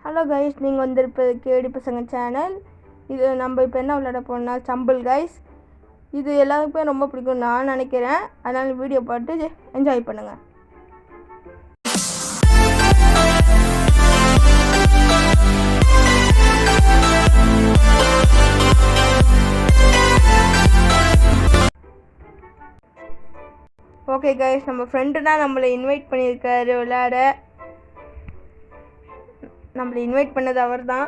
Hello guys, நீங்கள் வந்திருப்பது கேடி பசங்க சேனல். இது நம்ம இப்போ என்ன விளையாட போனால் சம்பிள் கைஸ். இது எல்லாருக்குமே ரொம்ப பிடிக்கும் நான் நினைக்கிறேன். அதனால் வீடியோ பார்த்து என்ஜாய் பண்ணுங்கள். ஓகே கைஸ், நம்ம ஃப்ரெண்டு தான் நம்மளை இன்வைட் பண்ணியிருக்காரு விளையாட. நம்மளை இன்வைட் பண்ணது அவர் தான்.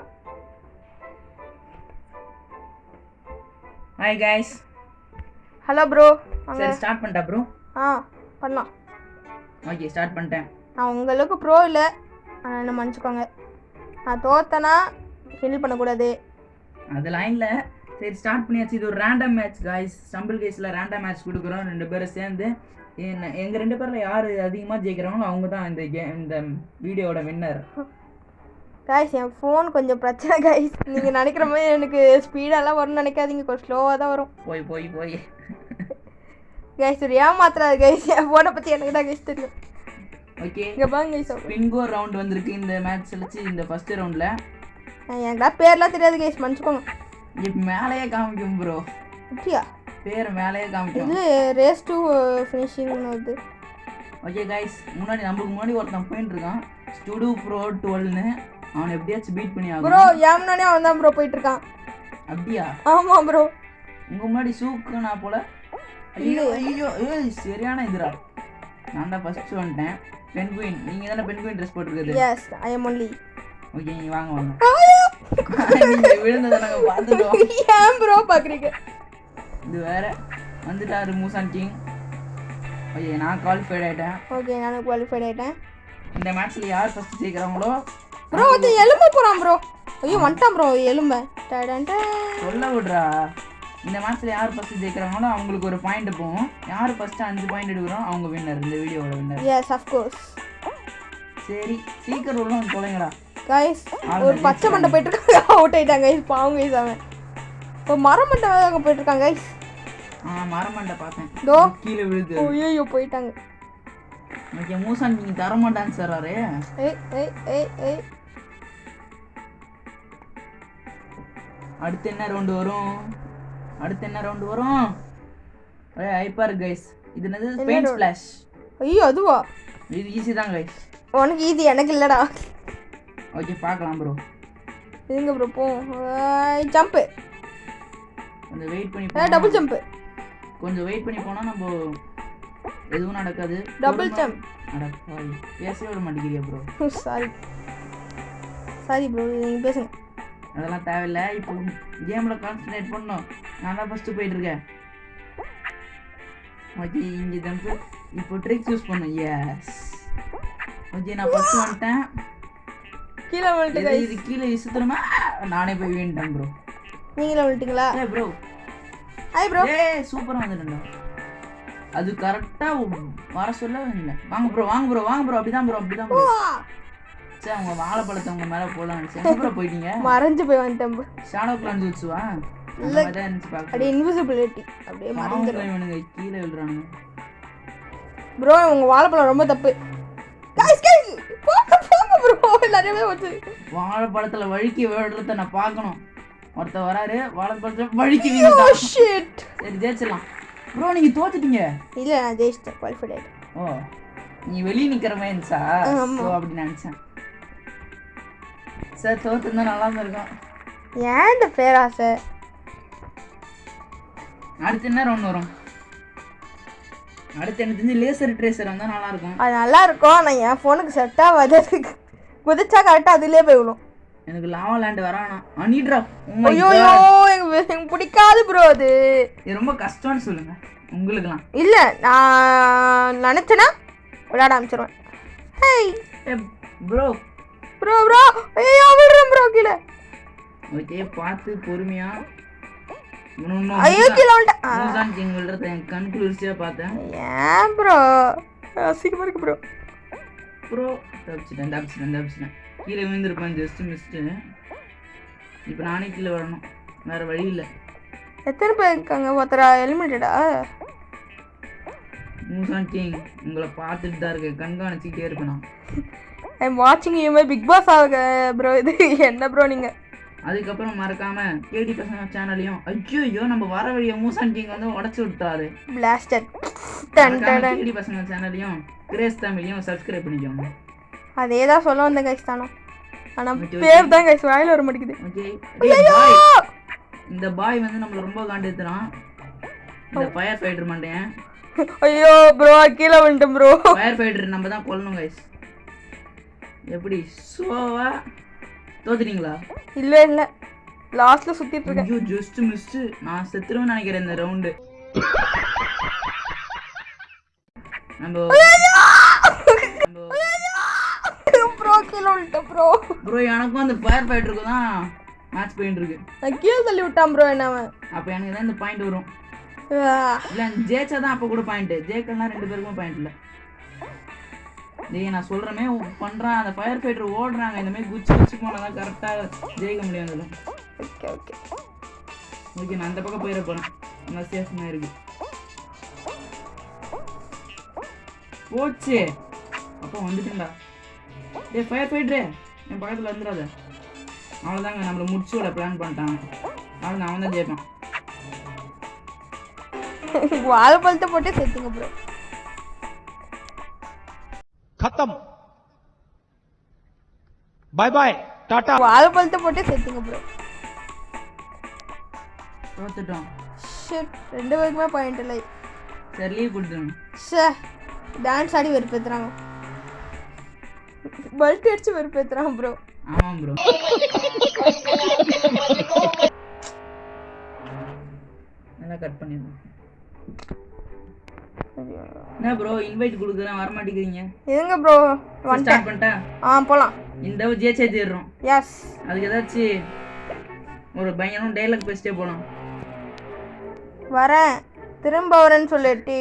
Hi guys. Hello bro. சரி ஸ்டார்ட் பண்ணிட்டா ப்ரோ? பண்ணலாம். ஓகே ஸ்டார்ட் பண்ணிட்டேன். நான் உங்களுக்கு ப்ரோ இல்லை, என்ன மன்னிச்சுக்கோங்க. நான் தோத்தனா ஹெல்ப் பண்ணக்கூடாது அதெல்லாம் இல்லை. சரி ஸ்டார்ட் பண்ணியாச்சு. இது ஒரு ரேண்டம் மேட்ச் கைஸ். ஸ்டம்பிள் கேஸில் ரேண்டம் மேட்ச் கொடுக்குறோம். 2 பேரும் சேர்ந்து எங்கள் 2 பேரில் யார் அதிகமாக ஜெயிக்கிறாங்களோ அவங்க தான் இந்த வீடியோட வின்னர். கைஸ், என் ஃபோன் கொஞ்சம் பிரச்சனை கைஸ். நீங்கள் நினைக்கிற மாதிரி எனக்கு ஸ்பீடாலாம் வரும்னு நினைக்காதீங்க, கொஞ்சம் ஸ்லோவாக தான் வரும். போய் கைஸ் ஒரு ஏமாத்துறாது கைஸ். என் ஃபோனை பற்றி எனக்கு தான் கைஸ் தெரியும். ஓகே இங்கே பாங்க கைஸ், பின்கோ ரவுண்ட் வந்திருக்கு இந்த மேட்ச் வச்சு. இந்த ஃபர்ஸ்ட் ரவுண்டில் எனக்குலாம் பேர்லாம் தெரியாது கைஸ், மன்னிச்சுக்கோங்க. இப்போ மேலேயே காமிக்கும் ப்ரோ. அப்படியா? பேர் மேலேயே காமிக்கும். இது ரேஸ் டு ஃபினிஷிங்னு வருது. ஓகே கைஸ், நம்மளுக்கு முன்னாடி ஒருத்தன் போயிட்டு இருக்கான், ஸ்டுடியோ ப்ரோ 12ன்னு. அவனை எப்படியாச்சும் பீட் பண்ணி ஆகும் ப்ரோ. ஏம்னானே அவன் தான் ப்ரோ போயிட்டு இருக்கான். அப்படியா? ஆமாம் ப்ரோ. உங்க முன்னாடி சூக்குனா போல. ஐயோ சரியான இதுரா. நான் தான் ஃபர்ஸ்ட் வந்துட்டேன். பென்குயின், நீங்க தானே பென்குயின் ட்ரெஸ் போட்டுருக்குது? Yes, I am only. Okay நீங்க வாங்க நீங்க விழுந்ததை நாங்க பார்த்துட்டோம். ஏன் ப்ரோ பார்க்குறீங்க? இது வேற வந்துட்டாரு மூசான் கிங். ஓகே நான் குவாலிஃபைட் ஆயிட்டேன். ஓகே நானும் குவாலிஃபைட் ஆயிட்டேன். இந்த மேட்ச்ல யார் ஃபர்ஸ்ட் ஜெயிக்கிறாங்களோ ப்ரோ அது எலும்பு போறான் ப்ரோ. ஐயோ வந்துட்டான் ப்ரோ எலும்பு. சொல்ல விடுறா. இந்த மேட்ச்ல யார் ஃபர்ஸ்ட் ஜெயிக்கிறாங்களோ அவங்களுக்கு ஒரு பாயிண்ட் போகும். யார் ஃபர்ஸ்ட் 5 பாயிண்ட் எடுக்கிறோம் அவங்க வின்னர், இந்த வீடியோவோட வின்னர். Yes of course. சரி சீக்கிரம் உள்ள வந்து தொலைங்கடா गाइस. ஒரு பச்சை மண்டை போயிட்டு இருக்காங்க, அவுட் ஆயிட்டாங்க गाइस. பாவம் गाइस. அவன் ஒரு மரம் மண்டை அங்க போயிட்டு இருக்காங்க गाइस. மரம் மண்டை பார்த்தேன். தோ கீழ விழுது. ஐயோ போயிட்டாங்க. ஓகே மூசான் நீங்க தர மாட்டான்னு சொல்றாரே. ஏய் அடுத்து என்ன ரவுண்ட் வரும்? Hyper guys. இது என்னது? Paint splash. ஐயோ அதுவா? இது ஈஸி தான் गाइस. உனக்கு ஈஸி, எனக்கு இல்லடா. ஓகே பார்க்கலாம் ப்ரோ. எங்க ப்ரோ போ? ஜம்ப். கொஞ்சம் வெயிட் பண்ணி போ. Double jump. கொஞ்சம் வெயிட் பண்ணி போனா நம்ம எதுவும் நடக்காது. Double jump. அட பாய், பேசவே விட மாட்டேங்கிறியா ப்ரோ? சாரி ப்ரோ, நீங்க பேசுங்க. அதெல்லாம் தேவையில்லை. இப்போ கேமில் கான்சன்ட்ரேட் பண்ணணும். நான் தான் ஃபஸ்ட்டு போயிட்டு இருக்கேன். ஓகே இங்கே ஜம்ப். இப்போ ட்ரிக்ஸ் யூஸ் பண்ணும். எஸ் ஓகே நான் ஃபஸ்ட்டு வந்துட்டேன். கீழே விழுந்துட்டேன். இது கீழே விசுத்துறமா நானே போய் வீண்டேன் ப்ரோ. நீங்களே விழுந்துட்டீங்களா? ஏ ப்ரோ. Hi bro. சூப்பராக வந்துட்டேன்டா. அது கரெக்டாக வர சொல்ல இல்லை. வாங்க ப்ரோ அப்படிதான் ப்ரோ. சரி உங்க வாழைப்பழத்தை உங்க மேலே போடலாம் நினச்சேன். ப்ரோ போயிட்டீங்க. மறைஞ்சு போய் வந்துட்டேன் ப்ரோ. Shadow plan வச்சுவா. அப்படியே இன்விசிபிலிட்டி அப்படியே மறைஞ்சிரும். இவனுங்க கீழே விழுறானுங்க ப்ரோ. உங்க வாழைப்பழம் ரொம்ப தப்பு. गाइस போங்க ப்ரோ. எல்லாரும் வந்து வாழைப்பழத்துல வழுக்கி விழுறத நான் பார்க்கணும். ஒருத்தர் வராரு, வாழைப்பழத்துல வழுக்கி விழுந்தா. ஷிட். சரி ஜெயிச்சலாம் ப்ரோ. நீங்க தோத்துட்டீங்க. இல்ல நான் ஜெயிச்சிட்டேன், குவாலிஃபைட் ஆயிட்டேன். ஓ நீ வெளிய நிக்கிற மேன்ஸா? சோ அப்படி நினைச்சேன். சார் தோத்துனா நல்லா இருக்கும். ஏன்டா பேராசை? அடுத்து என்ன ரவுண்ட் வரும்? அடுத்து எனக்கு தெரிஞ்சு லேசர் ட்ரேசர் வந்தால் நல்லா இருக்கும். அது நல்லா இருக்கும். ஆனால் என் ஃபோனுக்கு செட் ஆகாது. குதிச்சா கரெக்டாக அதுலேயே போயிடும். எனக்கு லாவா லேண்ட் வரானா அனிட்ரா. ஐயோ எனக்கு பிடிக்காது ப்ரோ. அது ரொம்ப கஷ்டம்னு சொல்லுங்க உங்களுக்குலாம். இல்லை நான் நினச்சேன்னா விளையாட ஆரம்பிச்சிருவேன். ஹேய் ப்ரோ ஐயோ விடுறேன் ப்ரோ கீழே. ஓகே பார்த்து பொறுமையா. ஐயோ கீழே விழுந்துட்டேன். என் கண் குளிர்ச்சியா பார்த்தேன். ஏன் ப்ரோ அசிங்கமா இருக்கு ப்ரோ. தப்பிச்சிட்டேன். கீழே விழுந்திருப்பேன், ஜஸ்ட் மிஸ்ட்டு. இப்போ நானே கீழே வரணும், வேற வழி இல்லை. எத்தனை பேர் இருக்காங்க? ஒருத்தரா எலிமினேட்டடா? மூசான் கிங் உங்களை பார்த்துட்டு தான் இருக்கேன், கண்காணிச்சுக்கிட்டே இருக்கணும். ஐம் வாட்சிங் யூ பிக் பாஸ் ஆக ப்ரோ. இது என்ன ப்ரோ நீங்கள்? அதுக்கப்புறம் மறக்காம கேடி பசங்க சேனலையும் ஐயோ நம்ம வர வழிய மூசான் கிங் வந்து உடச்சு விட்டாரு. பிளாஸ்டட். கேடி பசங்க சேனலையும் கிரேஸ் தமிழையும் சப்ஸ்கிரைப் பண்ணிக்கோங்க. அதே தான் சொல்ல வந்த கைஸ் தானோ. ஆனால் பேர் தான் கைஸ் வாயில் வர மாட்டேங்குது. இந்த பாய் வந்து நம்மள ரொம்ப காண்டேத்துறான். இந்த ஃபயர் ஃபைட்டர் மண்டையன். ஐயோ ப்ரோ கீழே வந்துட்டேன் ப்ரோ. ஃபயர் ஃபைட்டர் நம்ம தான் கொல்லணும் கைஸ். எப்படி சோவா தோத்துட்டீங்களா? இல்லை இல்லை லாஸ்ட்டில் சுற்றிட்டு இருக்கேன். ஐயோ ஜஸ்ட் மிஸ்டு. நான் செத்துருவேன்னு நினைக்கிறேன் இந்த ரவுண்டு. நம்ம ப்ரோ கீழே விட்டேன் ப்ரோ. ப்ரோ எனக்கும் அந்த ஃபயர் ஃபைட்டருக்கு தான் மேட்ச் பாயிண்ட் இருக்கு. நான் கீழே தள்ளி விட்டான் ப்ரோ என்ன. அப்போ எனக்கு தான் இந்த பாயிண்ட் வரும். இல்லை ஜெயிச்சா தான் அப்போ கூட பாயிண்ட்டு. ஜெயிக்கலாம் 2 பேருக்கும் பாயிண்ட் இல்லை. டேய் நான் சொல்கிறமே பண்ணுறான். அந்த ஃபயர் ஃபைட்டர் ஓடுறாங்க. இந்த மாதிரி குச்சி போனால் தான் கரெக்டாக ஜெயிக்க முடியும் அதில். ஓகே ஓகே ஓகே நான் அந்த பக்கம் போயிட போகிறேன். நல்லா சேஃப்மாக இருக்கு. போச்சு அப்போ வந்துட்டுண்டா. டேய் ஃபயர் ஃபைட்டரு என் பக்கத்தில் வந்துடாத. அவ்வளோதாங்க நம்மளை முடிச்சு விட பிளான் பண்ணிட்டாங்க. அவ்வளோ அவன் தான் ஜெயிப்பான். வாழைப்பழத்தை போட்டு சேர்த்துங்க ப்ரோ. खत्म बाय बाय टाटा. வாழைப்பழத்தை போட்டு சேர்த்துங்க ப்ரோ. தோத்துட்டோம். ஷிட் 2 பேருக்குமே பாயிண்ட் இல்லை. சரி லீவ் கொடுத்துருங்க. ஷே டான்ஸ் ஆடி வெறுப்பேத்துறாங்க. பல்ட் அடிச்சு வெறுப்பேத்துறாங்க ப்ரோ. ஆமாம் ப்ரோ. நல்லா கட் பண்ணிடணும். என்ன ப்ரோ இன்வைட் கொடுக்குறேன் வர மாட்டேங்கிறீங்க? எங்க ப்ரோ ஸ்டார்ட் பண்ணிட்டேன். போலாம். இந்த ஜெயிச்சே தேடுறோம். எஸ் அதுக்கு ஏதாச்சும் ஒரு பயங்கரம் டைலாக் பேசிட்டே போலாம். வரேன் திரும்ப வரேன்னு சொல்லிட்டு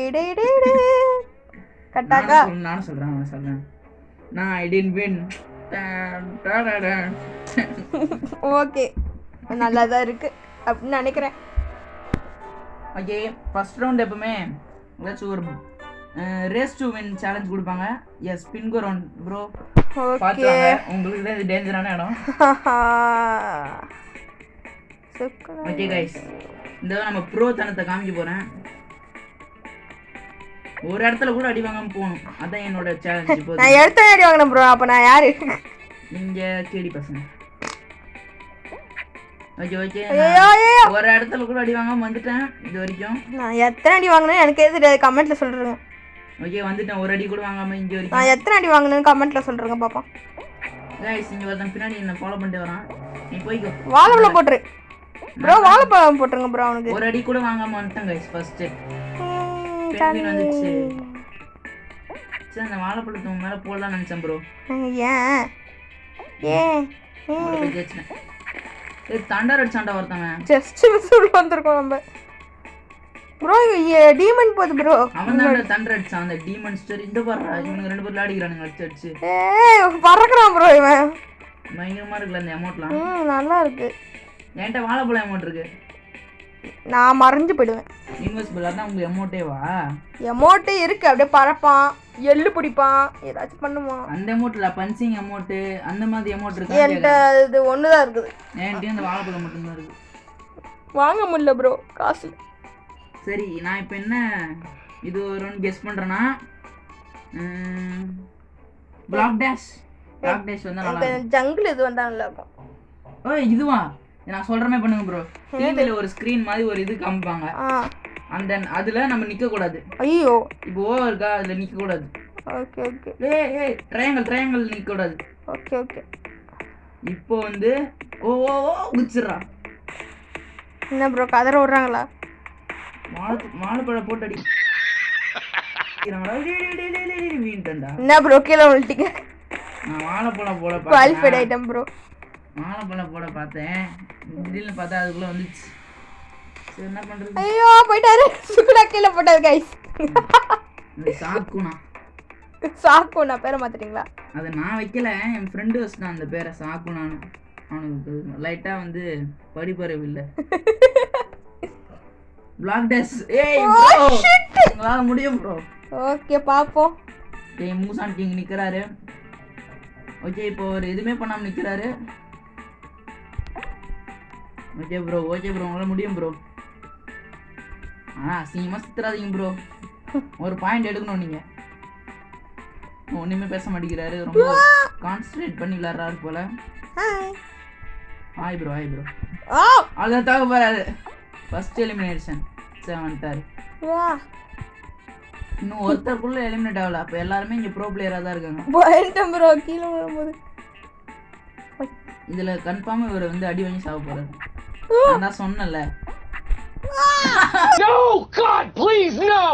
கட்டாக்கா நானும் சொல்றேன். நான் ஐ டிட் வின். ஓகே நல்லா தான் இருக்கு அப்படின்னு நினைக்கிறேன். ஓகே ஃபர்ஸ்ட் ரவுண்ட் எப்பவுமே ஏதாச்சும் ஒரு ரேஸ் டு வின் சேலஞ்ச் கொடுப்பாங்க. Yes bingo round bro. Okay உங்களுக்கு தான் இது டேஞ்சரான இடம். ஓகே கைஸ் இந்த நம்ம ப்ரோ தனத்தை காமிக்க போறேன். ஒரு இடத்துல கூட அடி வாங்காம போகணும். அதான் என்னோட சேலஞ்ச். இப்போ நான் எடுத்த அடி வாங்கினேன் ப்ரோ. அப்போ நான் யாரு? நீங்க கேடி பசங்க. ஓகே ஓகே ஒரு இடத்துல கூட அடி வாங்காம வந்துட்டேன் இது வரைக்கும். நான் எத்தனை அடி வாங்கினேன்னு எனக்கே தெரியாது. கமெண்ட்ல சொல்றேங்க. ஓகே வந்துட்டேன். ஒரு அடி கூட வாங்காம இங்க வரைக்கும். நான் எத்தனை அடி வாங்கினேன்னு கமெண்ட்ல சொல்றேங்க பாப்போம். गाइस இங்க ஒருத்தன் பின்னாடி என்ன ஃபாலோ பண்ணிட்டு வரான். நீ போய்க்கோ. வாழைப்பழம் போட்டுரு ப்ரோ. வாழைப்பழம் போட்டுருங்க ப்ரோ. அவனுக்கு ஒரு அடி கூட வாங்காம வந்துட்டான் गाइस ஃபர்ஸ்ட். பென்வின் வந்துச்சு. சரி அந்த வாழைப்பழத்தை உன் மேல போடலாம் நினைச்சேன் ப்ரோ. ஏன் ஏன் தண்டர் அடிச்சாண்டா ஒருத்தங்க. ஜஸ்ட் மிஸ் உள்ள வந்திருக்கோம் நம்ம ப்ரோ. டீமன் போகுது ப்ரோ. அவன் தான் தண்டர் அடிச்சான். அந்த டீமன் ஸ்டர் இந்த பாருடா. இவனுங்க 2 பேர் விளையாடிக்கிறானுங்க அடிச்சு. பறக்குறான் ப்ரோ இவன். பயங்கரமா இருக்குல்ல இந்த அமௌண்ட்லாம். நல்லா இருக்கு. என்கிட்ட வாழைப்பழம் அமௌண்ட் இருக்கு. நான் மறைஞ்சு போயிடுவேன். இன்வெஸ்பிள் அதான் உங்க எமௌண்ட்டேவா? எமௌண்ட்டே இருக்கு. அப்படியே பறப்பான், எள்ளு பிடிப்பான், ஏதாச்சும் பண்ணுவான். அந்த எமௌண்ட்ல பஞ்சிங் எமௌண்ட் அந்த மாதிரி எமௌண்ட் இருக்கு. என்கிட்ட இது ஒன்று தான் இருக்குது. என்கிட்ட அந்த வாழைப்பழம் மட்டும்தான் இருக்கு. வாங்க முடியல ப்ரோ காசு. சரி நான் இப்போ என்ன இது ஒரு கெஸ் பண்ணுறேன்னா பிளாக் டேஷ் வந்து நல்லா இருக்கும். ஜங்கிள் இது வந்தால் நல்லா இருக்கும். ஓ இதுவா நான் சொல்கிறமே பண்ணுங்க ப்ரோ. டிவியில் ஒரு ஸ்க்ரீன் மாதிரி ஒரு இது காமிப்பாங்க. அந்த அதில் நம்ம நிற்கக்கூடாது. ஐயோ இப்போ ஓவர் இருக்கா அதில் நிற்கக்கூடாது. Okay okay. ட்ரையாங்கல் நிற்கக்கூடாது. Okay okay. இப்போ வந்து ஓ ஓ ஓ குச்சிட்றா. என்ன ப்ரோ கதற விட்றாங்களா? வாழைப்பழம் போட்டு அடி. என்ன ப்ரோ கீழே விழுட்டிங்க? நான் வாழைப்பழம் போட குவாலிஃபைட் ஐட்டம் ப்ரோ. வாழைப்பழம் போட பார்த்தேன். திடீர்னு பார்த்தா அதுக்குள்ளே வந்துச்சு. சரி என்ன பண்ணுறது? ஐயோ போயிட்டாரு. சுக்குடா கீழே போட்டாரு கைஸ். சாக்குனா பேரை மாத்திட்டீங்களா? அதை நான் வைக்கல. என் ஃப்ரெண்டு வச்சுட்டான் அந்த பேரை சாக்குனான்னு. அவனுக்கு லைட்டாக வந்து படிப்பறிவு இல்லை. Black dash. உங்களால் முடியும் ப்ரோ. ஓகே பார்ப்போம். மூசான் கிங் நிற்கிறாரு. ஓகே இப்போ அவர் எதுவுமே பண்ணாமல் நிற்கிறாரு. ஓகே ப்ரோ உங்களால் முடியும் ப்ரோ. சீக்கிரமாக சுத்துறாதீங்க ப்ரோ. ஒரு பாயிண்ட் எடுக்கணும் நீங்கள். ஒன்றுமே பேச மாட்டேங்கிறாரு. ரொம்ப கான்சன்ட்ரேட் பண்ணி விளாட்றாரு போல. ஹாய் ப்ரோ அதான் தாக்க போறாரு. ஃபர்ஸ்ட் எலிமினேஷன் வந்துட்டாரு. இன்னும் ஒருத்தருக்குள்ள எலிமினேட் ஆகல. அப்போ எல்லாருமே இங்கே ப்ரோ பிளேயராக தான் இருக்காங்க. ப்ரோ கீழே வரும்போது இதில் கன்ஃபார்மாக இவர் வந்து அடி வாங்கி சாக போறாரு. நான் தான் சொன்னல. No, God, please, no!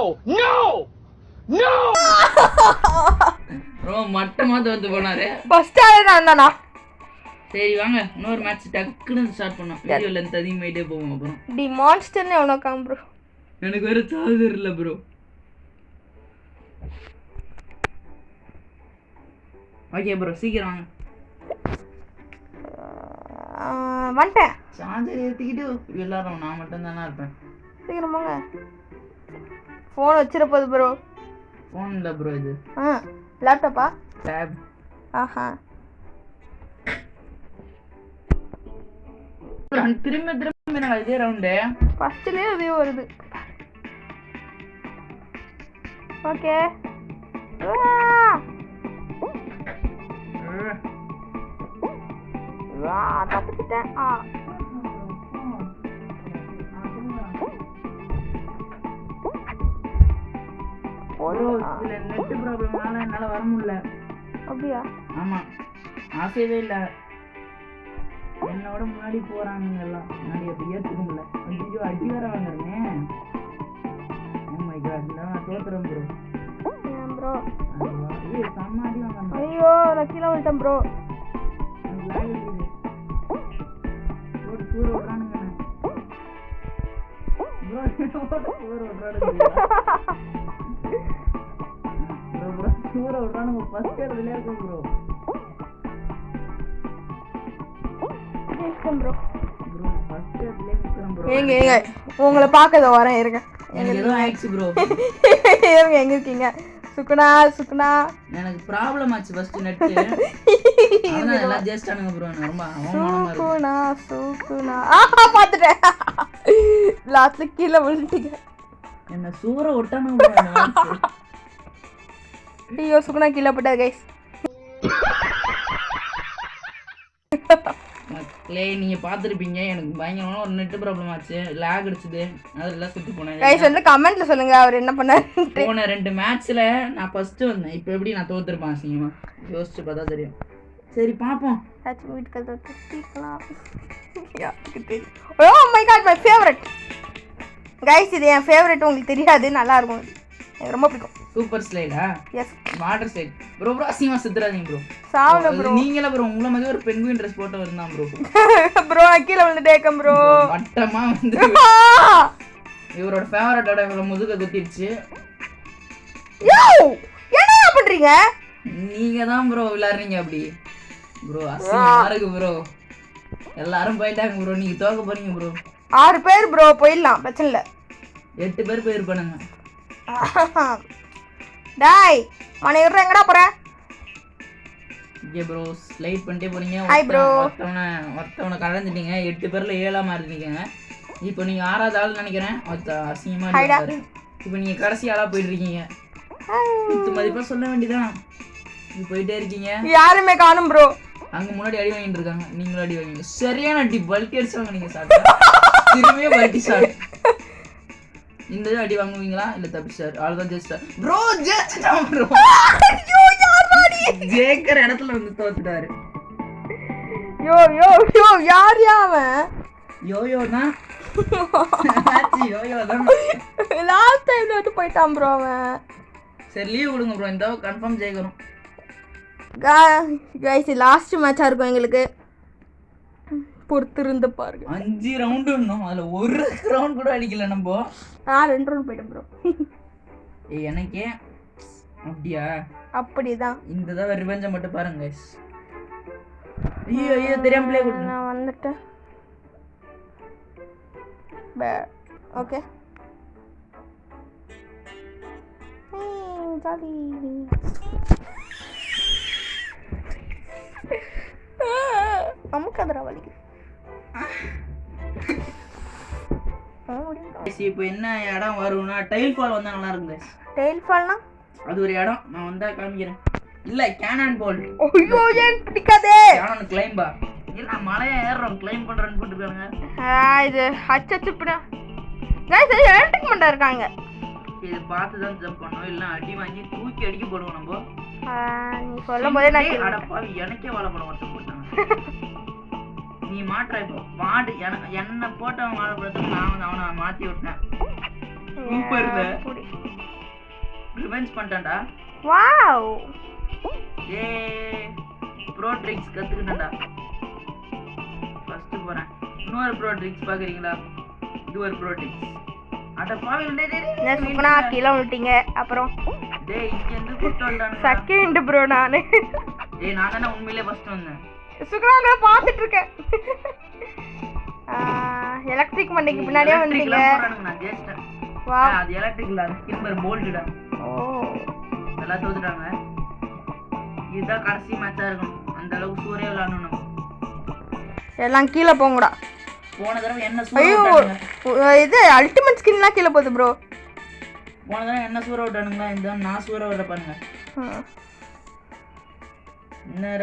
ரொம்ப மட்டமாக தோத்து போனாரு. ஃபர்ஸ்ட் ஆளே நான் தானா? சரி வாங்க இன்னொரு மேட்ச் டக்குன்னு ஸ்டார்ட் பண்ணோம். வீடியோ லென்த் அதிகமாகிட்டே போவோம். அப்புறம் டி மான்ஸ்டர்னு எவனோ காம் ப்ரோ. எனக்கு வேறு சார்ஜர் இல்லை ப்ரோ. ஓகே ப்ரோ சீக்கிரம் வாங்க. வந்துட்டேன். சார்ஜர் ஏற்றிக்கிட்டு எல்லாரும் நான் மட்டும் தானே இருப்பேன். சீக்கிரம் போங்க. ஃபோன் வச்சிட போகுது ப்ரோ. ஃபோன் இல்லை ப்ரோ இது. லேப்டாப்பா? டேப். ஆஹா திரும்ப நான் இதே ரவுண்டு ஃபர்ஸ்ட்லேயே அதே வருது. ஓகே தப்பிச்சிட்டேன். இதில் நெட்டு ப்ராப்ளம்னால என்னால் வர முடியல. அப்படியா? ஆமாம் ஆசையவே இல்லை. என்னோட முன்னாடி போகிறானுங்க எல்லாம். முன்னாடி அப்படி ஏற்றுக்க முடியல. ஐயோ அடி வேற வாங்குறேன். ஓ மை காட் நான் தோத்துறேன் ப்ரோ. ப்ரோ செம்ம அடி வாங்க. ஐயோ நான் கீழே வந்துட்டேன் ப்ரோ. கூற விட்றானுங்க ப்ரோ. கூற விட்றானுங்க. ஃபர்ஸ்ட் இடத்துலேயே இருக்கும் ப்ரோ. ஏங்க உங்களை பார்க்க வரேன் இருங்க. எங்க இருக்கீங்க? சுக்குனா எனக்கு ப்ராப்ளம் ஆச்சு ஃபர்ஸ்ட் நெட். அதான் எல்லாம் ஜெஸ்டானுங்க ப்ரோ. ரொம்ப அவமானமா இருக்கு. சுக்குனா பாத்துட்டேன். லாஸ்ட்ல கீழே விழுந்துட்டீங்க. என்ன சூற ஒட்டானுங்க ப்ரோ. ஐயோ சுக்குனா கீழே போட்டாரு கைஸ். மக்களே நீங்கள் பார்த்துருப்பீங்க எனக்கு பயங்கரமான ஒரு நெட்டு ப்ராப்ளம் ஆச்சு. லேக் அடிச்சுது. அதெல்லாம் சுற்றி போனேன். கைஸ் வந்து கமெண்ட்ல சொல்லுங்க அவர் என்ன பண்ணாரு. போன 2 மேட்ச்சில் நான் ஃபர்ஸ்ட் வந்தேன். இப்போ எப்படி நான் தோத்துருப்பேன் அசிங்கமா யோசிச்சு பார்த்தா தெரியும். சரி பார்ப்போம். Oh my God my favourite guys. இது என் ஃபேவரட். உங்களுக்கு தெரியாது. நல்லா இருக்கும். எனக்கு ரொம்ப பிடிக்கும். சூப்பர் ஸ்லைடா? Yes water slide bro. அசிங்கமா சுத்துறாதீங்க ப்ரோ. சாவல ப்ரோ. நீங்களே ப்ரோ உங்கள மாதிரி ஒரு பென்குயின் ட்ரெஸ் போட்டு வந்தான் ப்ரோ. ப்ரோ கீழே விழுந்துட்டேன் ப்ரோ. வட்டமா வந்து இவரோட ஃபேவரட்டோட இவர முதுக குத்திடுச்சு. யோ என்ன பண்றீங்க? நீங்க தான் ப்ரோ விளையாடுறீங்க அப்படி ப்ரோ. அசிங்கமா இருக்கு ப்ரோ. எல்லாரும் போயிட்டாங்க ப்ரோ. நீங்க தோக்க போறீங்க ப்ரோ. 6 பேர் ப்ரோ. போயிடலாம் பிரச்சனை இல்லை. 8 பேர் போயிருப்பானுங்க. டாய் மணி எங்கடா போற? ஓகே ப்ரோ ஸ்லைட் பண்ணிட்டே போறீங்க. Hi bro. ஒருத்தவனை கலந்துட்டீங்க. 8 பேர்ல 7ஆ மாறிட்டீங்க. இப்போ நீங்க 6ஆவது ஆள் நினைக்கிறேன். அசிங்கமா இருக்காரு. இப்போ நீங்க கடைசி ஆளா போயிட்டு இருக்கீங்க. குத்து மதிப்பா சொல்ல வேண்டியதான். நீ போயிட்டே இருக்கீங்க. யாருமே காணும் ப்ரோ. அங்க முன்னாடி அடி வாங்கிட்டு இருக்காங்க. நீங்களும் அடி வாங்கிங்க. சரியான அடி பல்ட்டி அடிச்சவங்க நீங்க சாப்பிட்டு. திரும்பியே பல்ட்டி சாப்பிட்டு இந்த அடி வாங்குவீங்களா இல்ல தப்பிச்சாரு? அவ்வளவுதான் ஜெஸ்டா ப்ரோ. ஜெஸ்டா ப்ரோ. ஐயோ யாராடி ஜேக்கர் இடத்துல வந்து தோத்துட்டாரு. யோ யார் அவன்? யோயோ தான். யோயோ தான். லாஸ்ட் டைம்ல வந்து போயிட்டான் ப்ரோ அவன். சரி லீவ் கொடுங்க ப்ரோ. இந்த கன்ஃபார்ம் ஜெயிக்கிறோம். கைஸ் லாஸ்ட் மேட்சா இருக்கும் எங்களுக்கு. பொறுத்திருந்து பாருங்க. 5 ரவுண்டு இன்னும் அதுல ஒரு ரவுண்ட் கூட அடிக்கல நம்ம. 2 ரவுண்ட் போயிட்டேன் ப்ரோ. எனக்கே அப்படியா? அப்படிதான். இந்த தடவை ரிவெஞ்ச மட்டும் பாருங்க கைஸ். ஐயோ தெரியாம ப்ளே கொடுங்க. நான் வந்துட்டேன். Okay jolly. அமுக்காதரா வலிக்கு. இப்போ என்ன இடம் வரும்னா டைல் ஃபால் வந்தா நல்லா இருக்கும் guys. டெயில் ஃபால்னா அது ஒரு இடம் நான் வந்தா காமிக்கிறேன். இல்ல கேனான் பால். ஐயோ ஏன் பிடிக்காதே. கேனான் கிளைம்பா. இல்ல மலைய ஏறறோம் கிளைம் பண்றேன்னு போட்டுருக்காங்க. இது ஹச்சச்சு பிட. गाइस இது எலக்ட்ரிக் மண்டா இருக்காங்க. இது பார்த்து தான் ஜம்ப் பண்ணோம் இல்ல அடி வாங்கி தூக்கி அடிக்க போடுவோம் நம்ம. நீ சொல்லும்போதே நான் அட பாவி எனக்கே வாழைப்பழம் வச்சு போட்டாங்க. நீ மாட்ற இப்போ பாடு என்ன போட்டவன் வாழைப்பழத்தை நான் அவனை மாத்தி விட்டேன். சூப்பர்ல ரிவெஞ்ச் பண்ணிட்டேன்டா. வாவ் ஏ ப்ரோ ட்ரிக்ஸ் கத்துக்கிட்டேன்டா. ஃபர்ஸ்ட் போறேன். இன்னொரு ப்ரோ ட்ரிக்ஸ் பாக்குறீங்களா? இது ஒரு ப்ரோ ட்ரிக்ஸ். அட பாவி நான் சுப்னா கீழ விட்டீங்க அப்புறம் டேய் இங்க இருந்து கூட்டி வந்தானே. செகண்ட் ப்ரோ நானு. டேய் நான் தான உண்மையிலேயே ஃபர்ஸ்ட் வந்தேன். சுக்ராங்க பாத்துட்டு இருக்கேன். எலக்ட்ரிக் மண்டைக்கு பின்னாடியே வந்தீங்க. நான் ஜெயிச்சிட்டேன். வாவ் அது எலக்ட்ரிக் இல்ல கிம்பர் போல்ட்டா. ஓ எல்லாம் தோத்துட்டாங்க. இதுதான் கடைசி மேட்சா இருக்கும். அந்த அளவுக்கு சூரிய விளையாடணும் நம்ம. எல்லாம் கீழ போங்கடா. போன தடவை என்ன ஐயோ சூரிய இது அல்டிமேட் ஸ்கின்லாம் கீழ போகுது ப்ரோ. போன தடவை என்ன சூரிய விட்டானுங்களா இந்த நான் சூரிய விட பாருங்க.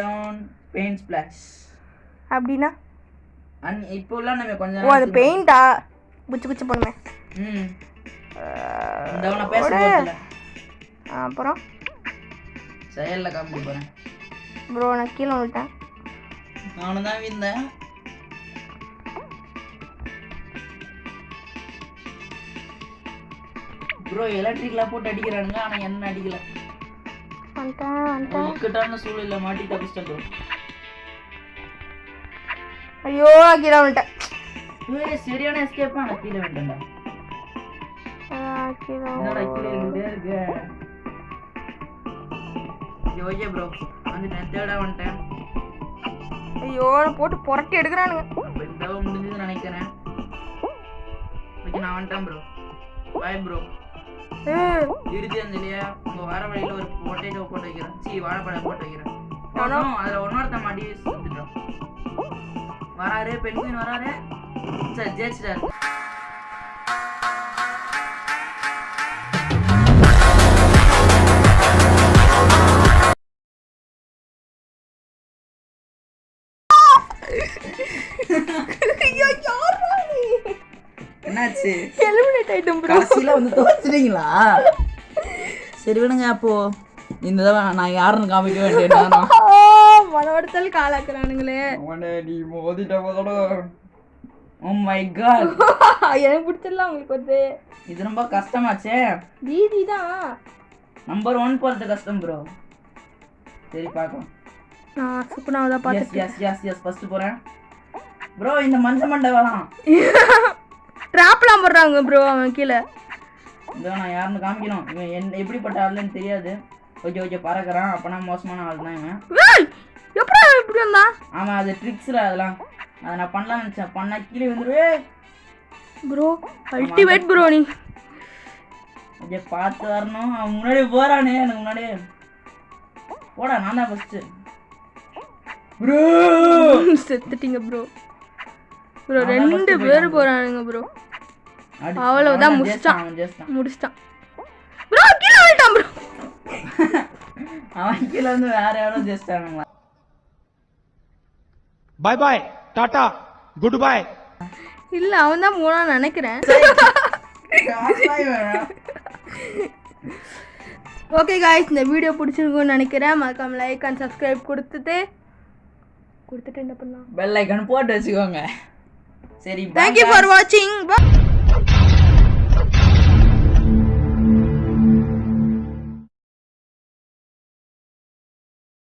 ரவுண்ட் பெயிண்ட் ஸ்பிளாஷ் அப்படினா இப்போலாம் நம்ம கொஞ்சம் ஓ அது பெயிண்டா குச்சி குச்சி பண்ணுமே. இந்த நான் பேச போறதில்ல. அப்புறம் செயல்ல காமிக்க போறேன். ப்ரோ நான் கீழ விட்டேன். நானும் தான் விந்தேன். ப்ரோ எலக்ட்ரிக்ல போட்டு அடிக்கறானுங்க ஆனா என்ன அடிக்கல. இக்கட்டான சூழல்ல மாட்டி தப்பிச்சிட்டேன் ப்ரோ. ஐயோ கீழ விட்டேன். ஏய் சரியான எஸ்கேப் ஆன கீழ விட்டேன்டா. என்னடா கீழ இருந்தே இருக்கு. யோயே ப்ரோ வந்து நான் தேடா வந்துட்டேன். ஐயோ போட்டு புரட்டி எடுக்கறானுங்க. இந்த தடவை முடிஞ்சதுன்னு நினைக்கிறேன். ஓகே நான் வந்துட்டேன் ப்ரோ. Bye bro. இறுதி அஞ்சலியா உங்க வர வழியில ஒரு பொட்டேட்டோ போட்டு வைக்கிறேன். வாழைப்பழம் போட்டு வைக்கிறேன். அதுல ஒன்னொருத்த மாட்டி சுத்திட்டோம். வராரு பெண்குயின் வராரு. சரி ஜெயிச்சிட்டாரு. என்னாச்சு? எலிமினேட் ஆயிட்டோம் ப்ரோ. கடைசில வந்து தோத்துட்டீங்களா? சரி விடுங்க அப்போ இந்த தடவை நான் யாருன்னு காமிக்க வேண்டியது. மனவடத்தல் காலாக்குறானுங்களே. நீ மோதிட்ட போதோட. ஓ மை காட். எனக்கு பிடிச்சல உங்களுக்கு வந்து இது ரொம்ப கஷ்டமாச்சே. ஈஸி தான். நம்பர் 1 போறது கஷ்டம் ப்ரோ. சரி பார்க்கலாம். நான் சுப்னாவை தான் பாத்துட்டேன். எஸ் ஃபர்ஸ்ட் போறேன். ப்ரோ இந்த மஞ்ச மண்டை வரான். ட்ராப்லாம் போடுறாங்க ப்ரோ அவன் கீழ. இதோ நான் யாருன்னு காமிக்கணும். இவன் என்ன எப்படிப்பட்ட ஆளுன்னு தெரியாது. ஓகே பறக்கறான். அப்பனா மோசமான ஆள் தான் இவன். ஏய் எப்பறா இப்படி வந்தா? ஆமா அது ட்ரிக்ஸ்ல அதெல்லாம். அத நான் பண்ணலாம் நினைச்சேன். பண்ணா கீழே வந்துருவே. ப்ரோ அல்டிமேட் ப்ரோ நீ. ஓகே பாத்து வரணும். அவன் முன்னாடி போறானே எனக்கு முன்னாடி. போடா நான் தான் ஃபர்ஸ்ட். ப்ரோ செத்துட்டீங்க ப்ரோ. ப்ரோ ரெண்டு பேர் போறானுங்க ப்ரோ. அவ்வளவுதான் முடிச்சிட்டான். ப்ரோ கீழ விட்டான் ப்ரோ. அவன் கீழ வந்து வேற யாரோ just ஆனாங்களா. Bye bye, Tata, goodbye. இல்ல அவன் தான் போனான்னு நினைக்கிறேன். ஓகே गाइस இந்த வீடியோ பிடிச்சிருக்கும்னு நினைக்கிறேன். மறக்காம லைக் அண்ட் சப்ஸ்கிரைப் கொடுத்துட்டு என்ன பண்ணலாம்? பெல் ஐகான் போட்டு வச்சுக்கோங்க. சரி Thank you for watching. Bye.